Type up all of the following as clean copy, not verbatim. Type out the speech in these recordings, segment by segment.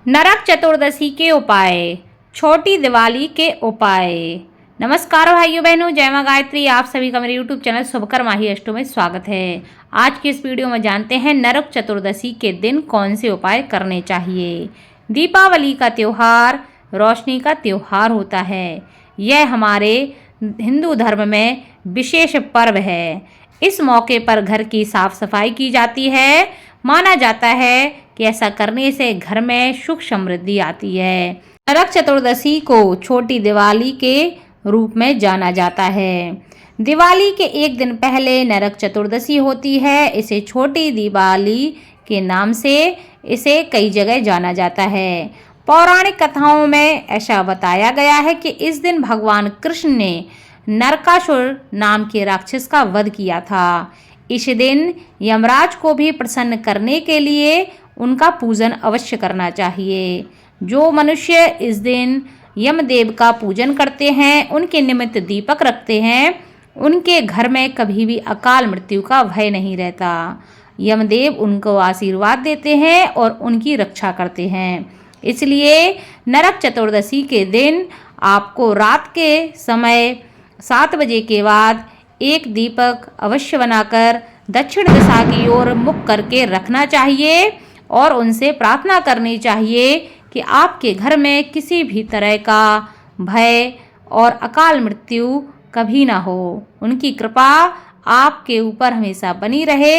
नरक चतुर्दशी के उपाय, छोटी दिवाली के उपाय। नमस्कार भाइयों बहनों, जय मां गायत्री। आप सभी का मेरे यूट्यूब चैनल शुभकर माही अष्टो में स्वागत है। आज के इस वीडियो में जानते हैं नरक चतुर्दशी के दिन कौन से उपाय करने चाहिए। दीपावली का त्यौहार रोशनी का त्यौहार होता है। यह हमारे हिंदू धर्म में विशेष पर्व है। इस मौके पर घर की साफ सफाई की जाती है। माना जाता है कि ऐसा करने से घर में सुख समृद्धि आती है। नरक चतुर्दशी को छोटी दिवाली के रूप में जाना जाता है। दिवाली के एक दिन पहले नरक चतुर्दशी होती है। इसे छोटी दिवाली के नाम से इसे कई जगह जाना जाता है। पौराणिक कथाओं में ऐसा बताया गया है कि इस दिन भगवान कृष्ण ने नरकासुर नाम के राक्षस का वध किया था। इस दिन यमराज को भी प्रसन्न करने के लिए उनका पूजन अवश्य करना चाहिए। जो मनुष्य इस दिन यमदेव का पूजन करते हैं, उनके निमित्त दीपक रखते हैं, उनके घर में कभी भी अकाल मृत्यु का भय नहीं रहता। यमदेव उनको आशीर्वाद देते हैं और उनकी रक्षा करते हैं। इसलिए नरक चतुर्दशी के दिन आपको रात के समय 7 बजे के बाद एक दीपक अवश्य बनाकर दक्षिण दिशा की ओर मुख करके रखना चाहिए और उनसे प्रार्थना करनी चाहिए कि आपके घर में किसी भी तरह का भय और अकाल मृत्यु कभी ना हो। उनकी कृपा आपके ऊपर हमेशा बनी रहे।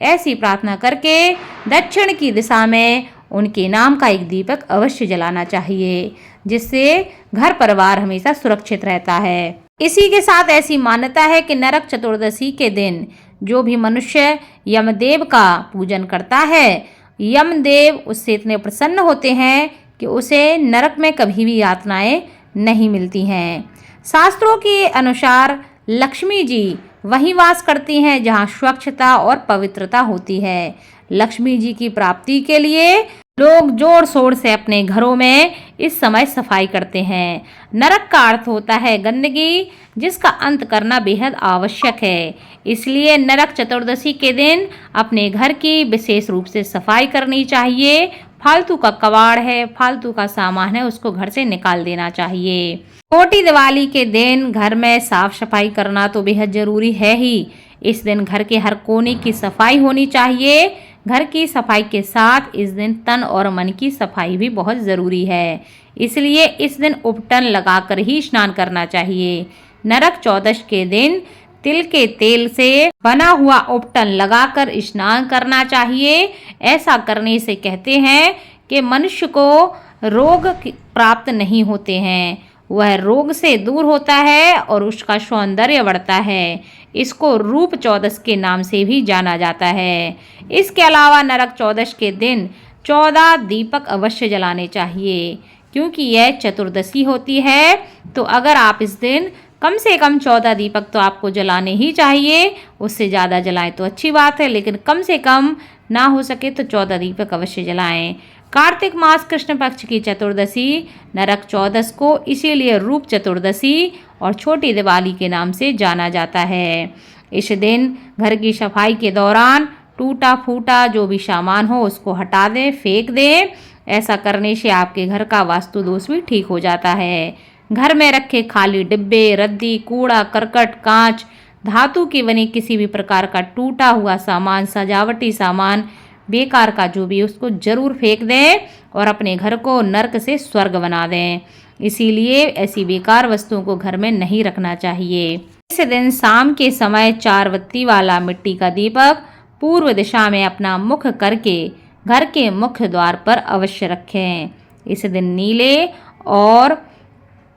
ऐसी प्रार्थना करके दक्षिण की दिशा में उनके नाम का एक दीपक अवश्य जलाना चाहिए, जिससे घर परिवार हमेशा सुरक्षित रहता है। इसी के साथ ऐसी मान्यता है कि नरक चतुर्दशी के दिन जो भी मनुष्य यमदेव का पूजन करता है, यमदेव उससे इतने प्रसन्न होते हैं कि उसे नरक में कभी भी यातनाएं नहीं मिलती हैं। शास्त्रों के अनुसार लक्ष्मी जी वहीं वास करती हैं जहां स्वच्छता और पवित्रता होती है। लक्ष्मी जी की प्राप्ति के लिए लोग जोर शोर से अपने घरों में इस समय सफाई करते हैं। नरक का अर्थ होता है गंदगी, जिसका अंत करना बेहद आवश्यक है। इसलिए नरक चतुर्दशी के दिन अपने घर की विशेष रूप से सफाई करनी चाहिए। फालतू का कबाड़ है, फालतू का सामान है, उसको घर से निकाल देना चाहिए। छोटी दिवाली के दिन घर में साफ सफाई करना तो बेहद जरूरी है ही। इस दिन घर के हर कोने की सफाई होनी चाहिए। घर की सफाई के साथ इस दिन तन और मन की सफाई भी बहुत ज़रूरी है। इसलिए इस दिन उपटन लगाकर ही स्नान करना चाहिए। नरक चौदश के दिन तिल के तेल से बना हुआ उपटन लगाकर स्नान करना चाहिए। ऐसा करने से कहते हैं कि मनुष्य को रोग प्राप्त नहीं होते हैं, वह रोग से दूर होता है और उसका सौंदर्य बढ़ता है। इसको रूप चौदस के नाम से भी जाना जाता है। इसके अलावा नरक चौदश के दिन 14 दीपक अवश्य जलाने चाहिए, क्योंकि यह चतुर्दशी होती है। तो अगर आप इस दिन कम से कम 14 दीपक तो आपको जलाने ही चाहिए। उससे ज़्यादा जलाएं तो अच्छी बात है, लेकिन कम से कम ना हो सके तो 14 दीपक अवश्य जलाएं। कार्तिक मास कृष्ण पक्ष की चतुर्दशी नरक चौदस को इसीलिए रूप चतुर्दशी और छोटी दिवाली के नाम से जाना जाता है। इस दिन घर की सफाई के दौरान टूटा फूटा जो भी सामान हो उसको हटा दें, फेंक दें। ऐसा करने से आपके घर का वास्तु दोष भी ठीक हो जाता है। घर में रखे खाली डिब्बे, रद्दी, कूड़ा करकट, कांच, धातु की बनी किसी भी प्रकार का टूटा हुआ सामान, सजावटी सामान, बेकार का जो भी उसको जरूर फेंक दें और अपने घर को नर्क से स्वर्ग बना दें। इसीलिए ऐसी बेकार वस्तुओं को घर में नहीं रखना चाहिए। इस दिन शाम के समय 4 बत्ती वाला मिट्टी का दीपक पूर्व दिशा में अपना मुख करके घर के मुख्य द्वार पर अवश्य रखें। इस दिन नीले और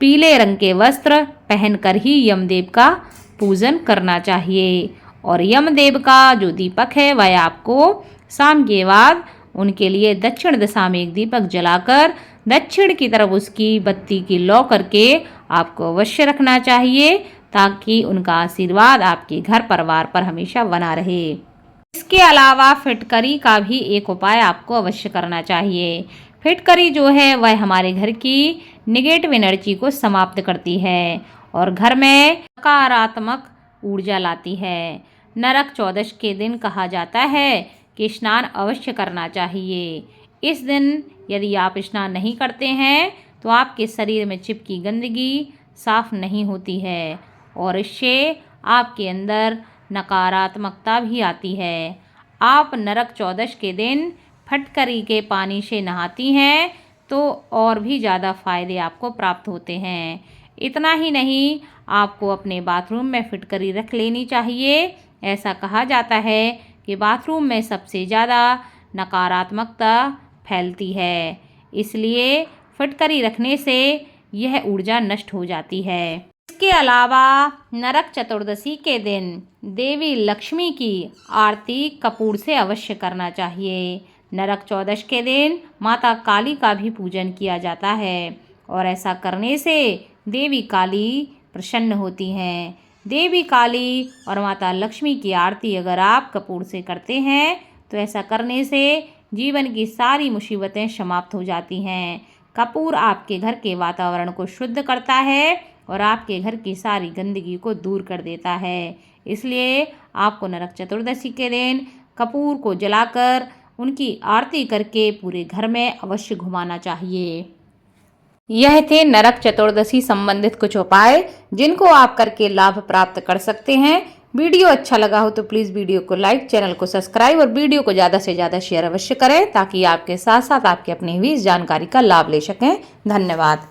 पीले रंग के वस्त्र पहनकर ही यमदेव का पूजन करना चाहिए। और यमदेव का जो दीपक है वह आपको शाम के बाद उनके लिए दक्षिण दिशा में एक दीपक जलाकर दक्षिण की तरफ उसकी बत्ती की लौ करके आपको अवश्य रखना चाहिए, ताकि उनका आशीर्वाद आपके घर परिवार पर हमेशा बना रहे। इसके अलावा फिटकरी का भी एक उपाय आपको अवश्य करना चाहिए। फिटकरी जो है वह हमारे घर की निगेटिव एनर्जी को समाप्त करती है और घर में सकारात्मक ऊर्जा लाती है। नरक चौदश के दिन कहा जाता है कि स्नान अवश्य करना चाहिए। इस दिन यदि आप स्नान नहीं करते हैं तो आपके शरीर में चिपकी गंदगी साफ नहीं होती है और इससे आपके अंदर नकारात्मकता भी आती है। आप नरक चौदश के दिन फटकरी के पानी से नहाती हैं तो और भी ज़्यादा फ़ायदे आपको प्राप्त होते हैं। इतना ही नहीं, आपको अपने बाथरूम में फिटकरी रख लेनी चाहिए। ऐसा कहा जाता है कि बाथरूम में सबसे ज़्यादा नकारात्मकता फैलती है, इसलिए फिटकरी रखने से यह ऊर्जा नष्ट हो जाती है। इसके अलावा नरक चतुर्दशी के दिन देवी लक्ष्मी की आरती कपूर से अवश्य करना चाहिए। नरक चौदश के दिन माता काली का भी पूजन किया जाता है और ऐसा करने से देवी काली प्रसन्न होती हैं। देवी काली और माता लक्ष्मी की आरती अगर आप कपूर से करते हैं तो ऐसा करने से जीवन की सारी मुसीबतें समाप्त हो जाती हैं। कपूर आपके घर के वातावरण को शुद्ध करता है और आपके घर की सारी गंदगी को दूर कर देता है। इसलिए आपको नरक चतुर्दशी के दिन कपूर को जलाकर उनकी आरती करके पूरे घर में अवश्य घुमाना चाहिए। यह थे नरक चतुर्दशी संबंधित कुछ उपाय जिनको आप करके लाभ प्राप्त कर सकते हैं। वीडियो अच्छा लगा हो तो प्लीज़ वीडियो को लाइक, चैनल को सब्सक्राइब और वीडियो को ज़्यादा से ज़्यादा शेयर अवश्य करें ताकि आपके साथ साथ आपके अपने भी इस जानकारी का लाभ ले सकें। धन्यवाद।